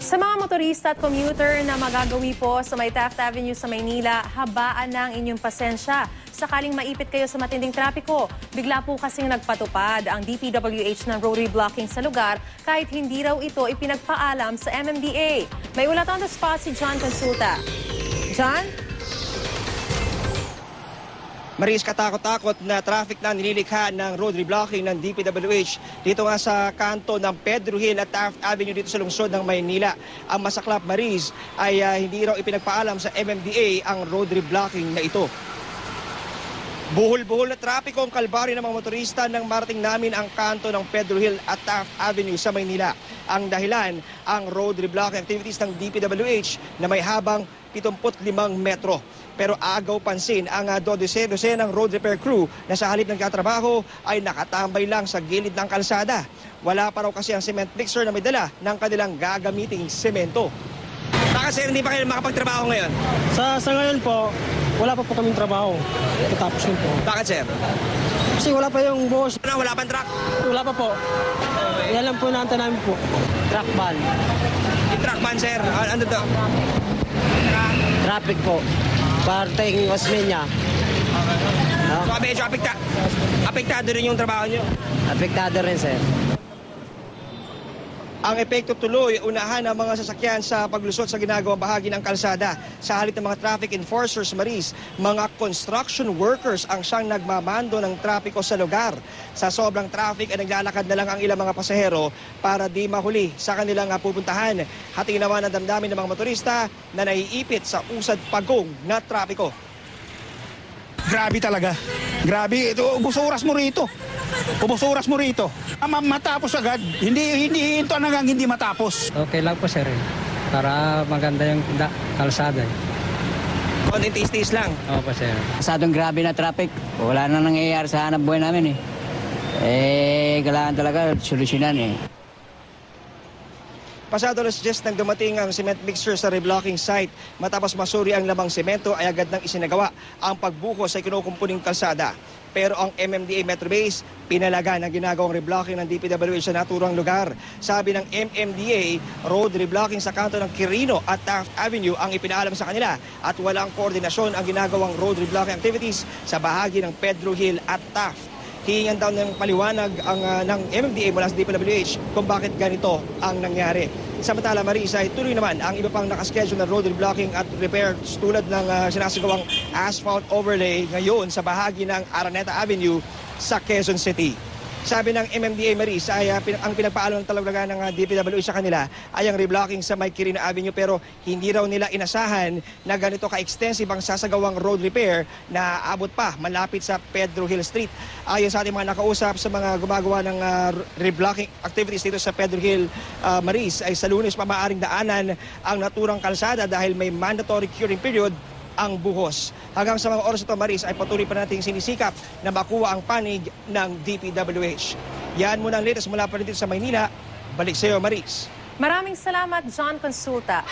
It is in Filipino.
Sa mga motorista at commuter na magagawi po sa may Taft Avenue sa Maynila, habaan na ang inyong pasensya. Sakaling maipit kayo sa matinding trapiko, bigla po kasing nagpatupad ang DPWH ng road reblocking sa lugar kahit hindi raw ito ipinagpaalam sa MMDA. May ulat on the spot si John Consulta. John? Maris, katakot-takot na traffic na nililikha ng road reblocking ng DPWH dito nga sa kanto ng Pedro Hill at Taft Avenue dito sa lungsod ng Maynila. Ang masaklap, Maris, ay hindi raw ipinagpaalam sa MMDA ang road reblocking na ito. Buhol-buhol na trapiko ang kalbaryo ng mga motorista nang marating namin ang kanto ng Pedro Hill at Taft Avenue sa Maynila. Ang dahilan, ang road reblocking activities ng DPWH na may habang 75 metro. Pero agaw pansin ang dosenang road repair crew na sa halip ng katrabaho ay nakatambay lang sa gilid ng kalsada. Wala pa raw kasi ang cement mixer na may dala ng kanilang gagamiting semento. Bakit sir, hindi pa kayo makapagtrabaho ngayon? Sa ngayon po, wala pa po kaming trabaho. Tatapos yun po. Bakit sir? Kasi wala pa yung boss. Wala pang truck? Wala pa po. Yan lang po naantay namin po. Truck ban. Yung truck ban sir, ano daw? Traffic po. Parteng Osmeña. So medyo apektado rin yung trabaho nyo? Apektado rin, sir. Ang epekto tuloy, unahan ang mga sasakyan sa paglusot sa ginagawang bahagi ng kalsada. Sa halip ng mga traffic enforcers, Maris, mga construction workers ang siyang nagmamando ng trapiko sa lugar. Sa sobrang traffic ay naglalakad na lang ang ilang mga pasahero para di mahuli sa kanilang pupuntahan. Hating naman ang damdamin ng mga motorista na naiipit sa usad pagong na trapiko. Grabe talaga. Grabe. Ito, ubos oras mo rito. Ubos oras mo rito. Matapos agad. Hindi ito hanggang hindi matapos. Okay lang po sir. Para maganda yung kalsada. Konting tiis-tiis lang. Opo sir. Masadong grabe na traffic. Wala na nangyayari sa hanap buhay namin kailangan talaga solusyonan Pasado alas 10 nang dumating ang cement mixer sa reblocking site. Matapos masuri ang lamang semento ay agad nang isinagawa ang pagbuhos sa kinukumpuning kalsada. Pero ang MMDA Metro Base, pinalaga ng ginagawang reblocking ng DPWH sa naturang lugar. Sabi ng MMDA, road reblocking sa kanto ng Quirino at Taft Avenue ang ipinaalam sa kanila at walang koordinasyon ang ginagawang road reblocking activities sa bahagi ng Pedro Hill at Taft. Hihingan daw ng paliwanag ng MMDA mula sa DPWH kung bakit ganito ang nangyari. Samantala, Marisa, ay tuloy naman ang iba pang nakaschedule na road reblocking at repairs tulad ng sinasagawang asphalt overlay ngayon sa bahagi ng Araneta Avenue sa Quezon City. Sabi ng MMDA, Maris, ay ang pinagpaalam ng talaga ng DPWH sa kanila ay ang reblocking sa May Quirino Avenue pero hindi raw nila inasahan na ganito ka-extensive ang sasagawang road repair na abot pa malapit sa Pedro Hill Street. Ayon sa ating mga nakausap sa mga gumagawa ng reblocking activities dito sa Pedro Hill, Maris, ay sa Lunes pa maaaring daanan ang naturang kalsada dahil may mandatory curing period ang buhos. Hanggang sa mga oras ito, Maris, ay patuloy pa nating sinisikap na makuha ang panig ng DPWH. Yan muna ang latest mula pa rin dito sa Maynila. Balik sa iyo, Maris. Maraming salamat, John Consulta.